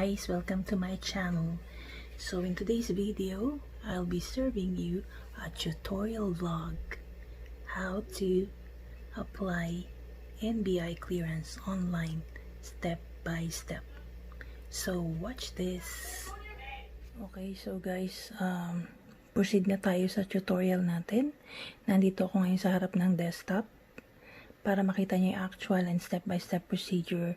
guys, welcome to my channel. So in today's video, I'll be serving you a tutorial vlog how to apply NBI clearance online step by step. So watch this. Okay, so guys, proceed na tayo sa tutorial natin. Nandito ako ngayon sa harap ng desktop para makita niyo yung actual and step by step procedure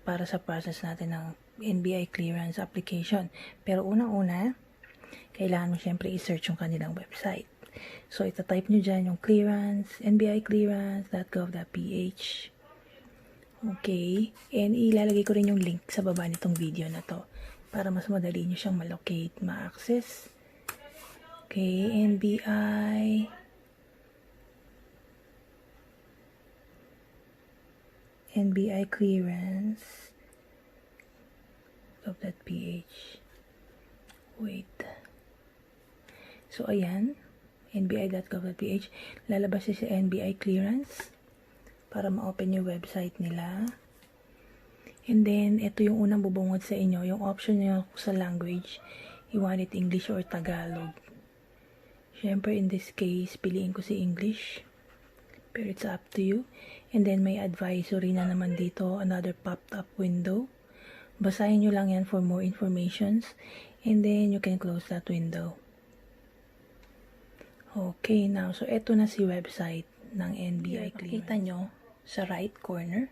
para sa process natin ng NBI clearance application. Pero unang-una, kailangan mo syempre i-search yung kanilang website. So, itatype nyo dyan yung clearance, nbiclearance.gov.ph. Okay. And ilalagay ko rin yung link sa baba nitong video na to para mas madali nyo siyang ma-locate, ma-access. Okay. NBI clearance .ph. Wait. So, ayan. nbi.gov.ph. Lalabas siya sa NBI clearance para ma-open yung website nila. And then, ito yung unang bubungod sa inyo. Yung option nyo sa language. You want it English or Tagalog. Siyempre, in this case, piliin ko si English. Pero it's up to you. And then, may advisory na naman dito. Another popped up window. Basahin nyo lang yan for more informations. And then, you can close that window. Okay, now, so eto na si website ng NBI clearance. Makita nyo sa right corner,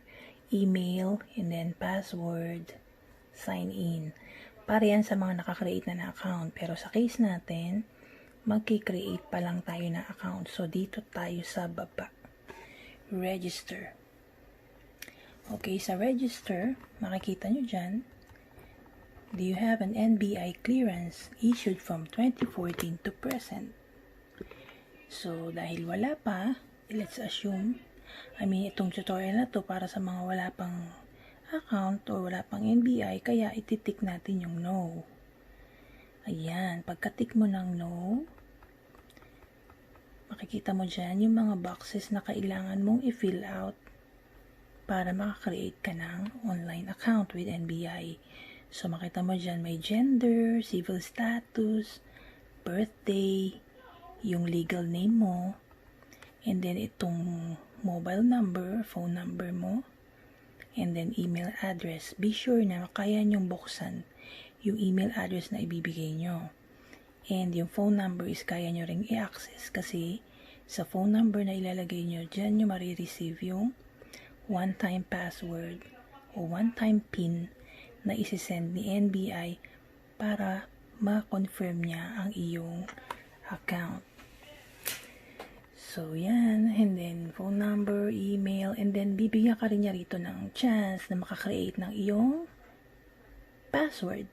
email, and then password, sign in. Para yan sa mga nakakreate na account. Pero sa case natin, magki-create pa lang tayo na account. So, dito tayo sa baba. Register. Okay, sa register, makikita nyo dyan, do you have an NBI clearance issued from 2014 to present? So, dahil wala pa, let's assume, itong tutorial na to para sa mga wala pang account or wala pang NBI, kaya ititik natin yung no. Ayan, pagkatik mo ng no, makikita mo dyan yung mga boxes na kailangan mong i-fill out para makakreate ka ng online account with NBI. So, makita mo dyan may gender, civil status, birthday, yung legal name mo, and then itong mobile number, phone number mo, and then email address. Be sure na kaya nyong buksan yung email address na ibibigay nyo. And yung phone number is kaya nyo ring i-access kasi sa phone number na ilalagay nyo, dyan nyo marireceive yung one-time password o one-time PIN na isisend ni NBI para ma-confirm niya ang iyong account. So, yan. And then, phone number, email, and then bibigyan ka rin niya rito ng chance na makakreate ng iyong password.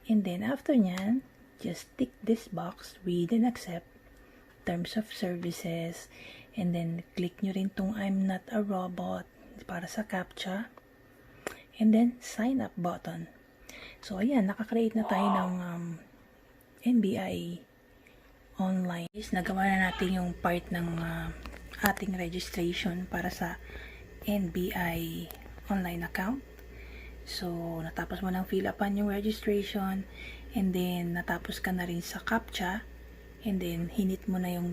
And then, after nyan, just tick this box, read and accept terms of services, and then click nyo rin tong I'm not a robot para sa CAPTCHA, and then sign up button. So ayan, nakakreate na tayo ng NBI online. Nagawa na natin yung part ng ating registration para sa NBI online account. So natapos mo nang fill upan yung registration, and then natapos ka na rin sa CAPTCHA, and then hinit mo na yung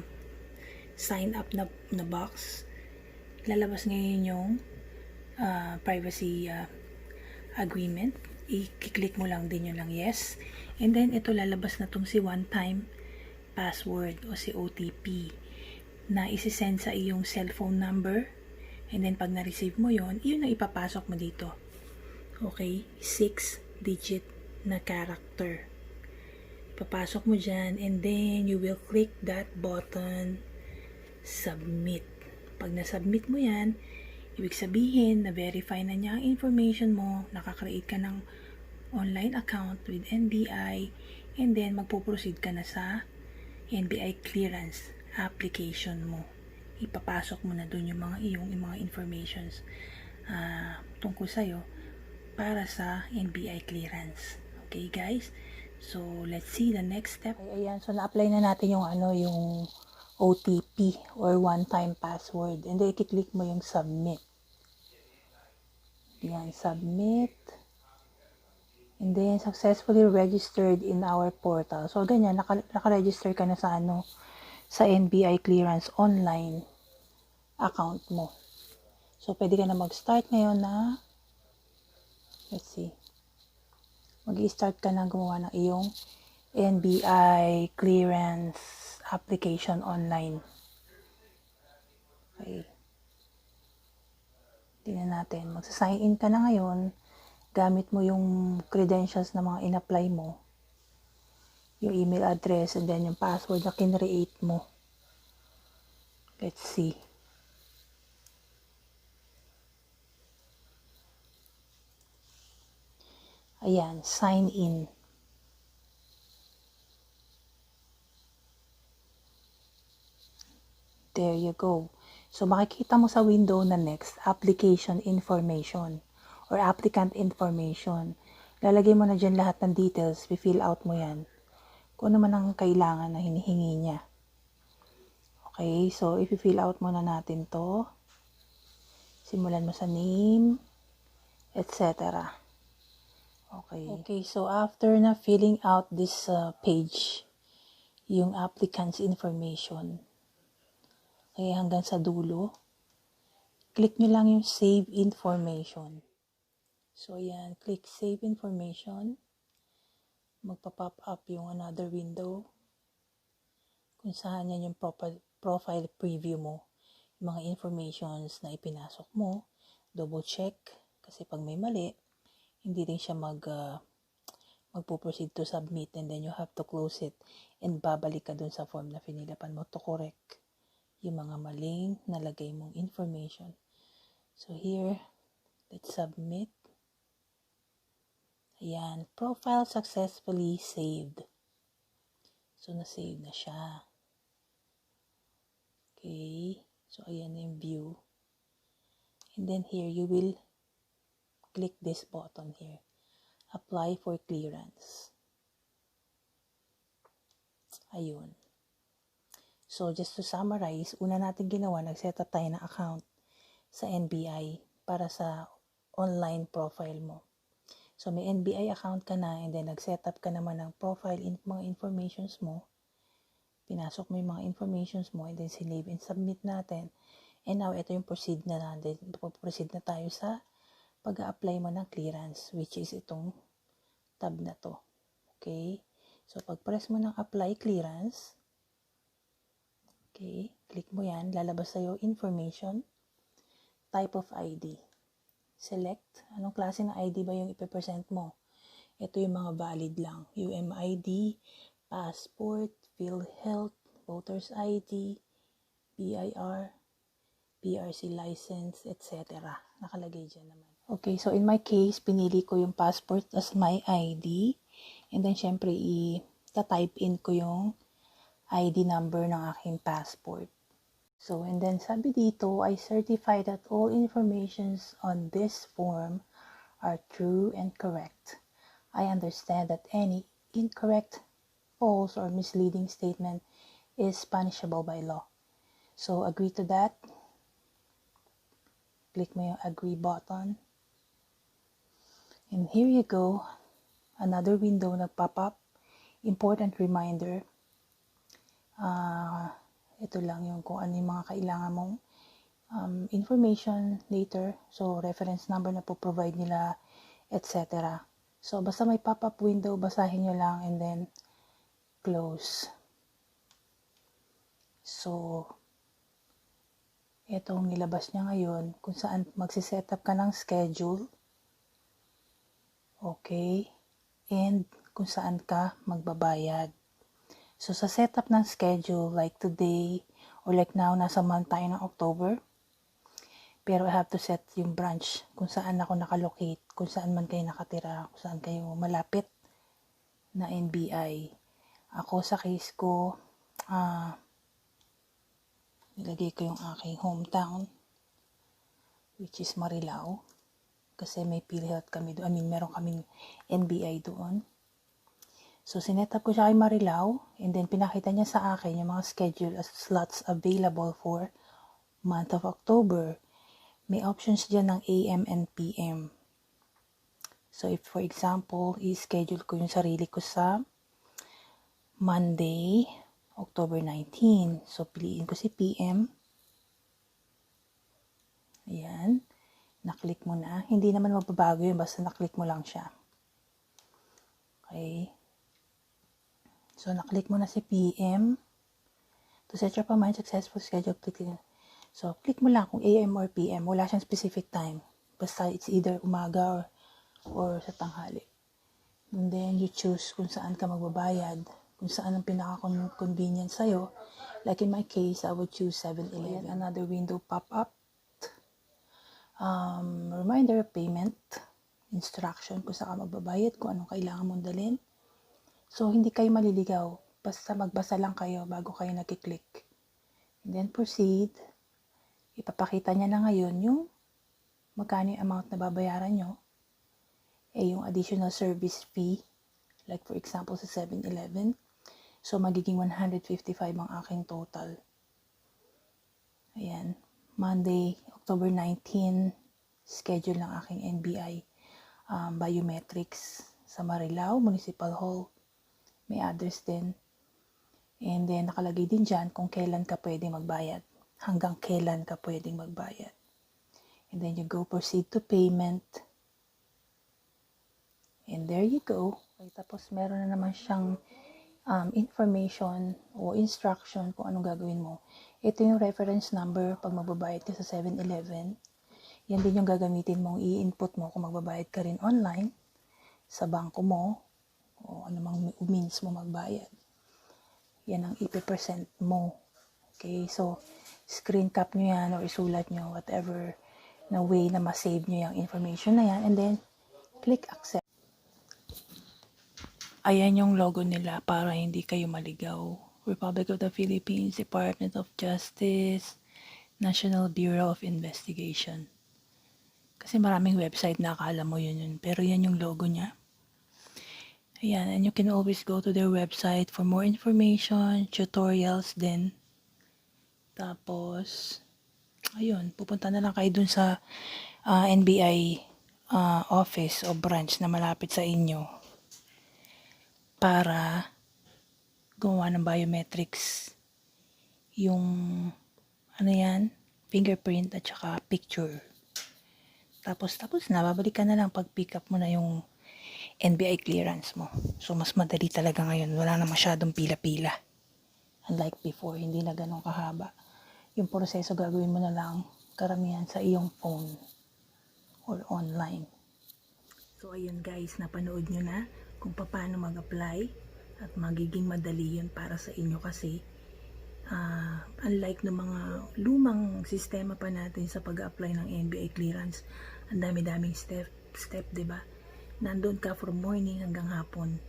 sign up na box. Lalabas ngayon yung privacy agreement. I-click mo lang din yun lang yes. And then ito lalabas na tong si one time password o si OTP na isi-send sa iyong cellphone number. And then pag na-receive mo yun, yun ang ipapasok mo dito. Okay? 6-digit na character. Ipapasok mo dyan, and then you will click that button submit. Pag na-submit mo yan, ibig sabihin na verify na niya ang information mo, nakakreate ka ng online account with NBI, and then magpo-proceed ka na sa NBI clearance application mo. Ipapasok mo na dun yung mga informations tungkol sa'yo para sa NBI clearance. Okay guys? So, let's see the next step. Ayan, so na-apply na natin yung yung OTP or one-time password. And then, i-click mo yung submit. Yan, submit. And then, successfully registered in our portal. So, ganyan, naka-register ka na sa sa NBI clearance online account mo. So, pwede ka na mag-start ngayon na, let's see, mag-i-start ka na gumawa ng iyong NBI clearance application online. Okay. Tingnan natin. Magsa-sign in ka na ngayon. Gamit mo yung credentials na mga in-apply mo. Yung email address and then yung password na kinreate mo. Let's see. Ayan, sign in. There you go. So, makikita mo sa window na next, application information or applicant information. Lalagay mo na dyan lahat ng details, fill out mo yan. Kung ano man ang kailangan na hinihingi niya. Okay, so i-fill out muna natin to. Simulan mo sa name, etc. Okay, so after na filling out this page, yung applicant's information, okay, hanggang sa dulo, click nyo lang yung save information. So, ayan, click save information. Magpa-pop up yung another window kung saan yan yung profile preview mo. Yung mga informations na ipinasok mo, double check, kasi pag may mali, hindi din siya magpo-proceed to submit and then you have to close it and babalik ka dun sa form na finilapan mo to correct yung mga maling nalagay mong information. So here, let's submit. Ayan, profile successfully saved. So, na-save na siya. Okay, so ayan yung view. And then here, you will click this button here. Apply for clearance. Ayun. So, just to summarize, una natin ginawa, nag-set up tayo ng account sa NBI para sa online profile mo. So, may NBI account ka na and then nag-set up ka naman ng profile, mga informations mo. Pinasok mo yung mga informations mo and then sinave and submit natin. And now, ito yung proceed na natin. Proceed na tayo sa pag-a-apply mo ng clearance, which is itong tab na to. Okay? So, pag-press mo ng apply clearance, okay, click mo yan, lalabas sa'yo information, type of ID. Select, anong klase ng ID ba yung ipipresent mo? Ito yung mga valid lang. UMID, passport, PhilHealth, Voters ID, BIR, PRC license, etc. Nakalagay dyan naman. Okay, so in my case, pinili ko yung passport as my ID. And then, syempre, i-type in ko yung ID number ng aking passport. So, and then sabi dito, I certify that all informations on this form are true and correct. I understand that any incorrect, false, or misleading statement is punishable by law. So, agree to that. Click mo yung agree button. And here you go. Another window nag-pop up. Important reminder. Ito lang yung kung ano yung mga kailangan mong information later. So, reference number na po provide nila, etc. So, basta may pop-up window, basahin nyo lang and then close. So, itong nilabas niya ngayon, kung saan magsiset up ka ng schedule. Okay. And kung saan ka magbabayad. So, sa setup ng schedule, like today, or like now, nasa month tayo ng October. Pero I have to set yung branch kung saan ako nakalocate, kung saan man kayo nakatira, kung saan kayo malapit na NBI. Ako sa case ko, nilagay ko yung aking hometown, which is Marilao. Kasi may PhilHealth kami doon. Meron kaming NBI doon. So, sinet up ko siya kay Marilao, and then pinakita niya sa akin yung mga schedule as slots available for month of October. May options dyan ng AM and PM. So, if for example, i-schedule ko yung sarili ko sa Monday, October 19. So, piliin ko si PM. Ayan. Na-click mo na. Hindi naman magbabago yun, basta na-click mo lang siya. Okay. So, na-click mo na si PM. To set your mind, successful schedule, click. So, click mo lang kung AM or PM. Wala siyang specific time. Basta it's either umaga or sa tanghali. And then, you choose kung saan ka magbabayad. Kung saan ang pinaka-convenient sa'yo. Like in my case, I would choose 7-Eleven. Another window pop up. Reminder of payment. Instruction kung saan ka magbabayad. Kung anong kailangan mong dalhin. So, hindi kayo maliligaw. Basta magbasa lang kayo bago kayo nag-click. And then, proceed. Ipapakita niya na ngayon yung magkano yung amount na babayaran nyo. Yung additional service fee, like for example sa 7-Eleven, so magiging 155 ang aking total. Ayan, Monday, October 19, schedule ng aking NBI biometrics sa Marilao Municipal Hall. May address din. And then nakalagay din dyan kung kailan ka pwedeng magbayad. Hanggang kailan ka pwedeng magbayad. And then you go proceed to payment. And there you go. Okay, tapos meron na naman siyang information o instruction kung anong gagawin mo. Ito yung reference number pag magbabayad ka sa 7-Eleven. Yan din yung gagamitin mong i-input mo kung magbabayad ka rin online sa bangko mo o anumang means mo magbayad. Yan ang ipipresent mo. Okay, so screen cap nyo yan o isulat nyo, whatever na way na ma-save nyo yung information na yan. And then, click accept. Ayan yung logo nila para hindi kayo maligaw. Republic of the Philippines, Department of Justice, National Bureau of Investigation. Kasi maraming website na akala mo yun. Pero yan yung logo niya. Ayan, and you can always go to their website for more information, tutorials din. Tapos, ayun, pupunta na lang kayo dun sa NBI office o branch na malapit sa inyo para gumawa ng biometrics. Yung, fingerprint at saka picture. Tapos na, babalik ka na lang pag pick up mo na yung NBI clearance mo. So, mas madali talaga ngayon. Wala na masyadong pila-pila. Unlike before, hindi na ganun kahaba. Yung proseso gagawin mo na lang karamihan sa iyong phone or online. So, ayun guys, napanood nyo na kung paano mag-apply at magiging madali yun para sa inyo kasi unlike ng mga lumang sistema pa natin sa pag-apply ng NBI clearance, ang dami-daming step, 'di ba? Nandun ka from morning hanggang hapon.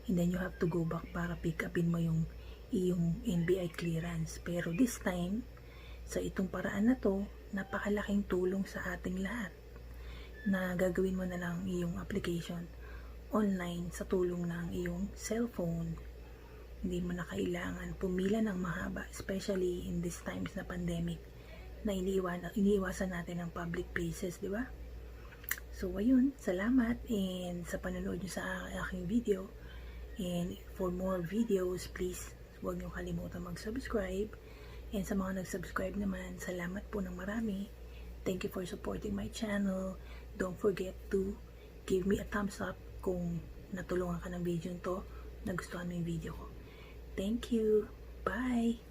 And then you have to go back para pick upin mo yung iyong NBI clearance. Pero this time, sa itong paraan na to, napakalaking tulong sa ating lahat na gagawin mo na lang iyong application online sa tulong ng iyong cellphone. Hindi mo na kailangan pumila ng mahaba, especially in these times na pandemic na iniiwasan natin ang public places, di ba? So, ayun, salamat and sa panonood nyo sa aking video. And for more videos, please huwag nyo kalimutan mag-subscribe. And sa mga nag-subscribe naman, salamat po ng marami. Thank you for supporting my channel. Don't forget to give me a thumbs up kung natulungan ka ng video to, nagustuhan mo yung video ko. Thank you. Bye!